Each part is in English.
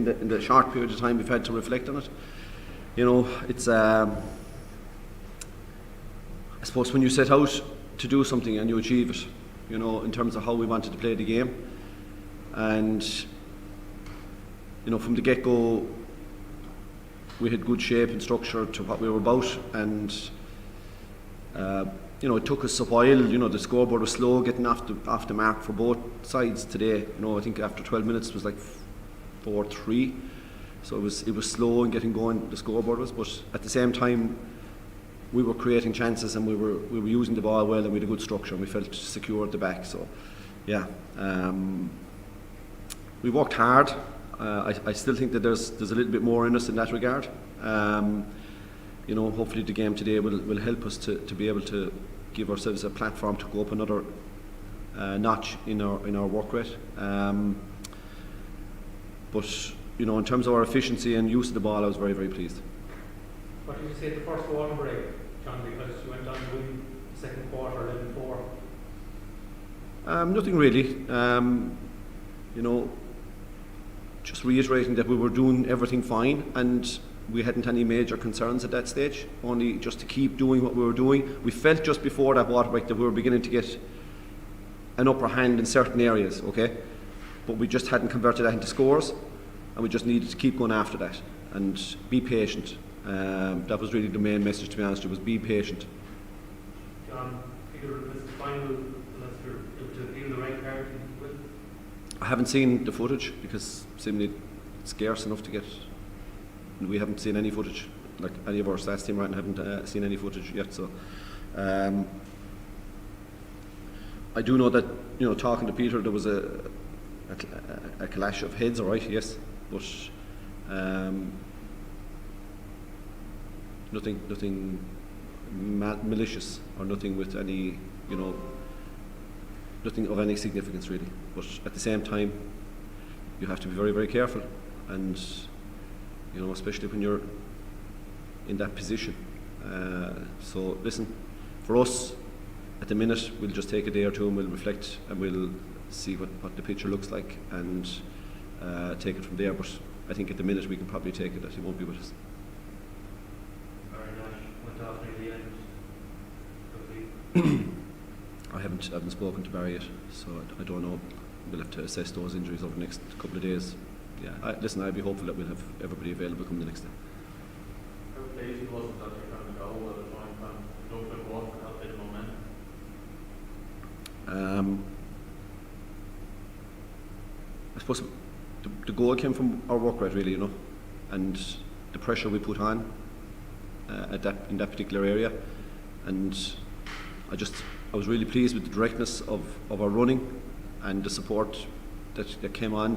in the short period of time we've had to reflect on it. It's I suppose when you set out to do something and you achieve it, in terms of how we wanted to play the game, and from the get-go we had good shape and structure to what we were about, and it took us a while. The scoreboard was slow getting off the mark for both sides today. I think after 12 minutes it was like 4-3, so it was slow in getting going, the scoreboard was, but at the same time we were creating chances and we were using the ball well, and we had a good structure and we felt secure at the back. So yeah, we worked hard. I still think that there's a little bit more in us in that regard. Hopefully the game today will help us to be able to give ourselves a platform to go up another notch in our work rate. But in terms of our efficiency and use of the ball, I was very, very pleased. What did you say at the first water break, John, because you went on to win the second quarter 11-4? Nothing really. Just reiterating that we were doing everything fine and we hadn't any major concerns at that stage, only just to keep doing what we were doing. We felt just before that water break that we were beginning to get an upper hand in certain areas, okay? But we just hadn't converted that into scores, and we just needed to keep going after that and be patient. That was really the main message, to be honest. It was be patient. John, figure this is the final, unless you're able to feel the right card. I haven't seen the footage because seemingly it's scarce enough to get. We haven't seen any footage. Like any of our stats team right now haven't seen any footage yet. So I do know that talking to Peter, there was a clash of heads. All right, yes, but nothing malicious or nothing with any nothing of any significance really. But at the same time, you have to be very, very careful, and especially when you're in that position. So listen, for us at the minute, we'll just take a day or two and we'll reflect and we'll see what the picture looks like and take it from there. But I think at the minute we can probably take it that he won't be with us. Went off near the end. I haven't spoken to Barry yet, so I don't know. We'll have to assess those injuries over the next couple of days. Yeah, I'd be hopeful that we'll have everybody available come the next day. How pleased was it that you found the goal at a time when Dublin won for that bit of momentum? I suppose the goal came from our work rate really, and the pressure we put on in that particular area, and I was really pleased with the directness of our running and the support that came on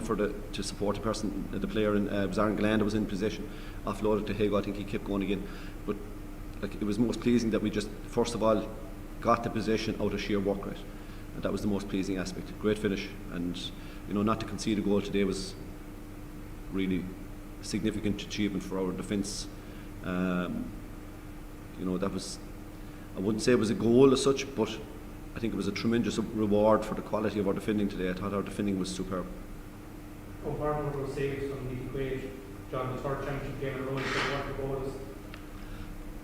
to support the player in Aaron Glenn that was in possession, offloaded to Hago. I think he kept going again, but it was most pleasing that we just first of all got the possession out of sheer work rate, and that was the most pleasing aspect. Great finish, and not to concede a goal today was really a significant achievement for our defence. That was, I wouldn't say it was a goal as such, but I think it was a tremendous reward for the quality of our defending today. I thought our defending was superb. Apart from those saves from Nicky Quaid, John, the third championship game in a row, what the goal is?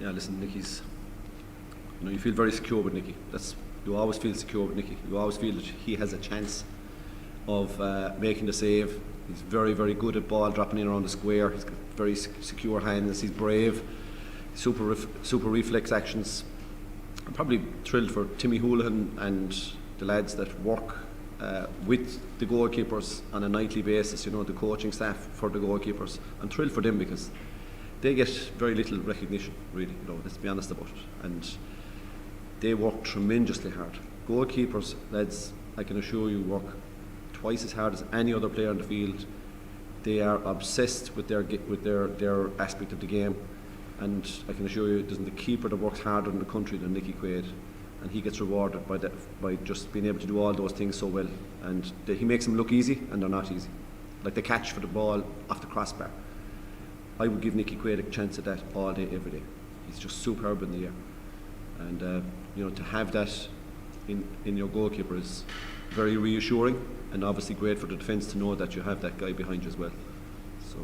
Yeah, listen, Nicky's. You feel very secure with Nicky. You always feel secure with Nicky. You always feel that he has a chance of making the save. He's very, very good at ball dropping in around the square. He's got very secure hands. He's brave. Super reflex actions. I'm probably thrilled for Timmy Houlihan and the lads that work with the goalkeepers on a nightly basis, the coaching staff for the goalkeepers. I'm thrilled for them because they get very little recognition, really, let's be honest about it. And they work tremendously hard. Goalkeepers, lads, I can assure you, work twice as hard as any other player in the field. They are obsessed with their aspect of the game. And I can assure you, there's the keeper that works harder in the country than Nicky Quaid, and he gets rewarded by just being able to do all those things so well. And he makes them look easy, and they're not easy. Like the catch for the ball off the crossbar. I would give Nicky Quaid a chance at that all day, every day. He's just superb in the air, and to have that in your goalkeeper is very reassuring, and obviously great for the defence to know that you have that guy behind you as well. So,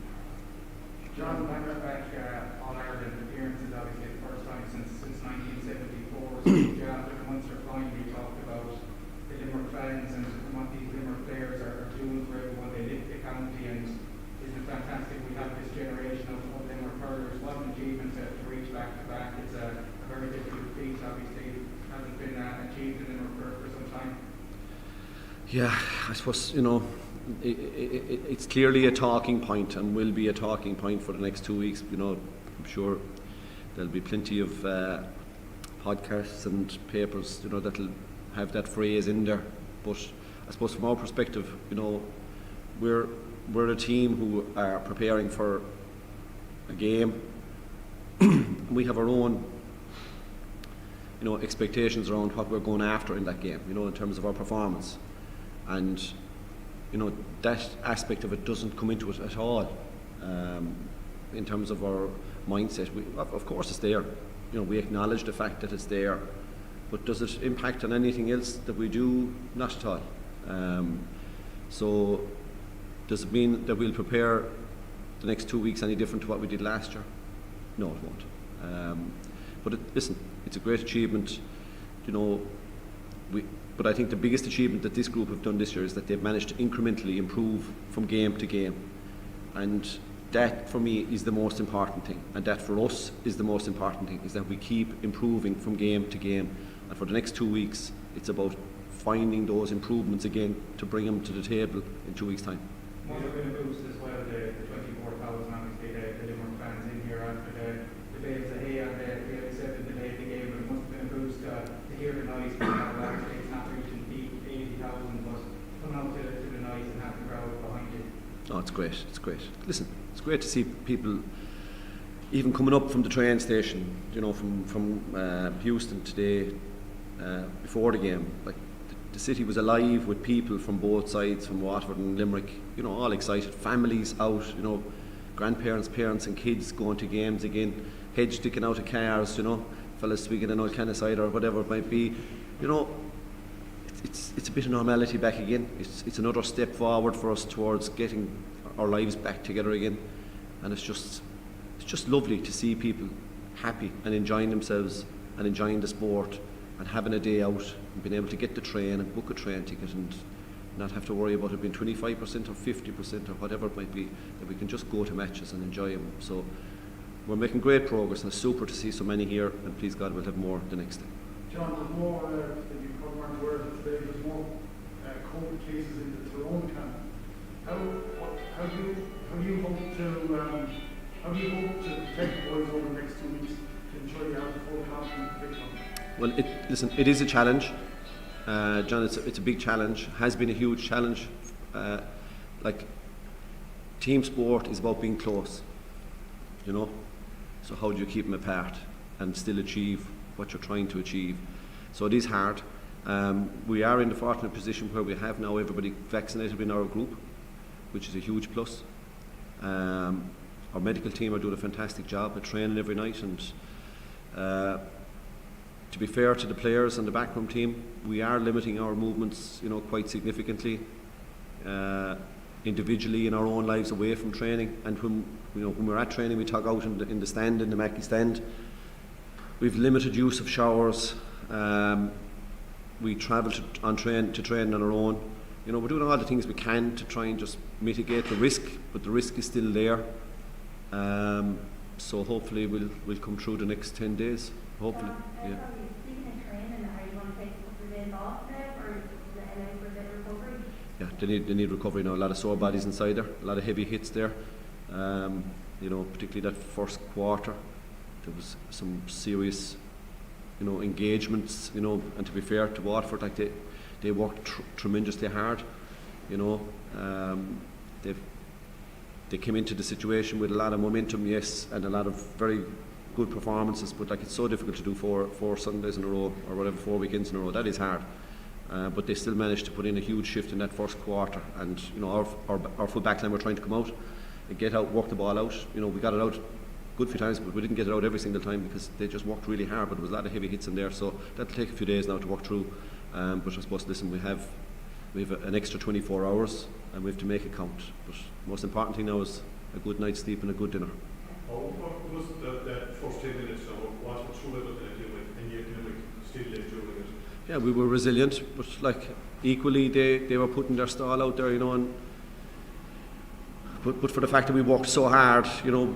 John, back All-Ireland appearance is obviously the first time since 1974. So after the Munster final, we talked about the Limerick fans and what these Limerick players are doing for everyone. They lift the county, and isn't it fantastic? We have this generation of Limerick hurlers. What an achievement to reach back to back. It's a very difficult feat, obviously. It hasn't been achieved in Limerick for some time. yeah, I suppose, it's clearly a talking point and will be a talking point for the next 2 weeks. I'm sure there'll be plenty of podcasts and papers, that'll have that phrase in there. But I suppose from our perspective, we're a team who are preparing for a game. We have our own, expectations around what we're going after in that game, in terms of our performance. And that aspect of it doesn't come into it at all. In terms of our mindset, of course it's there. We acknowledge the fact that it's there, but does it impact on anything else that we do? Not at all. So does it mean that we'll prepare the next 2 weeks any different to what we did last year? No, it won't. But listen, it's a great achievement. But I think the biggest achievement that this group have done this year is that they've managed to incrementally improve from game to game. And that, for me, is the most important thing. And that, for us, is the most important thing, is that we keep improving from game to game. And for the next 2 weeks, it's about finding those improvements again to bring them to the table in 2 weeks' time. Must have been a boost as well, the 24,000, obviously, the Limerick fans in here after the Bales of Hay and they accepted the day of the game, but it must have been a boost to hear the noise. It's not reaching peak 80,000, but come out to the noise and have the crowd behind you. Oh, it's great, it's great. Listen, it's great to see people even coming up from the train station, from Houston today, before the game. Like, the city was alive with people from both sides, from Waterford and Limerick, all excited, families out, grandparents, parents and kids going to games again, heads sticking out of cars, fellas speaking an old can of cider or whatever it might be. It's a bit of normality back again. It's another step forward for us towards getting our lives back together again. And it's just lovely to see people happy and enjoying themselves and enjoying the sport and having a day out and being able to get the train and book a train ticket and not have to worry about it being 25% or 50% or whatever it might be, that we can just go to matches and enjoy them. So we're making great progress, and it's super to see so many here, and please God we'll have more the next day. John, there's more, if you come around the world today, there's more COVID cases in the Tyrone camp. How do you hope to protect the boys over the next 2 weeks to ensure you have the full confidence to pick them? Well, listen, it is a challenge. John, it's a big challenge, has been a huge challenge. Team sport is about being close, so how do you keep them apart and still achieve what you're trying to achieve? So it is hard. We are in the fortunate position where we have now everybody vaccinated in our group, which is a huge plus. Our medical team are doing a fantastic job at training every night, and to be fair to the players and the backroom team, we are limiting our movements, quite significantly, individually in our own lives away from training. And when we're at training, we talk out in the stand, in the Mackey stand. We've limited use of showers. We travel to train on our own. We're doing all the things we can to try and just mitigate the risk, but the risk is still there. So hopefully we'll come through the next 10 days. Hopefully, yeah. Yeah, they need recovery now. A lot of sore bodies inside there, a lot of heavy hits there. Particularly that first quarter, there was some serious, engagements. And to be fair to Waterford, they worked tremendously hard. They came into the situation with a lot of momentum, yes, and a lot of very good performances. But it's so difficult to do four Sundays in a row or whatever, 4 weekends in a row. That is hard. But they still managed to put in a huge shift in that first quarter, and our full back line were trying to come out and get out, work the ball out. We got it out good few times, but we didn't get it out every single time because they just worked really hard. But there was a lot of heavy hits in there, so that'll take a few days now to work through. But I suppose, listen, we have an extra 24 hours and we have to make it count. But most important thing now is a good night's sleep and a good dinner. What was that first 10 minutes now? What threw it at you and yet you still left during it? Yeah, we were resilient, but like equally they were putting their stall out there, you know, and but for the fact that we worked so hard, you know,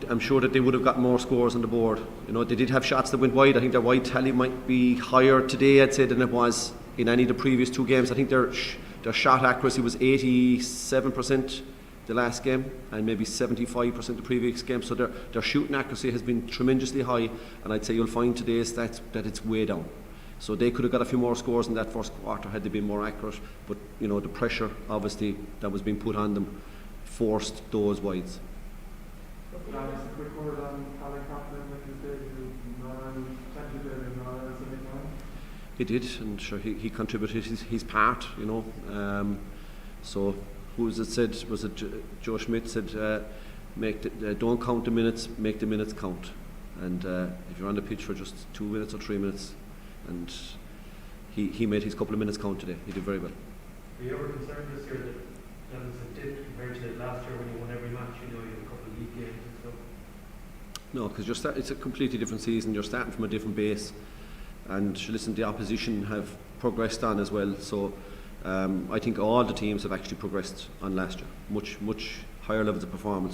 I'm sure that they would have got more scores on the board. You know, they did have shots that went wide. I think their wide tally might be higher today, I'd say, than it was in any of the previous 2 games. I think their shot accuracy was 87% the last game and maybe 75% the previous game. So their shooting accuracy has been tremendously high, and I'd say you'll find today's stats that it's way down. So they could have got a few more scores in that first quarter had they been more accurate. But you know, the pressure obviously that was being put on them forced those wides. Just a quick word on Colin Coughlin with his debut, He did, and sure he contributed his part, you know. So who was it said? Was it Joe Schmidt said, don't count the minutes, make the minutes count. And if you're on the pitch for just 2 minutes or 3 minutes, and he made his couple of minutes count today. He did very well. Were you ever concerned this year that was a dip compared to last year when you won every match? You know, you had a couple of league games and stuff. No, because it's a completely different season. You're starting from a different base, and listen, the opposition have progressed on as well. So I think all the teams have actually progressed on last year, much higher levels of performance.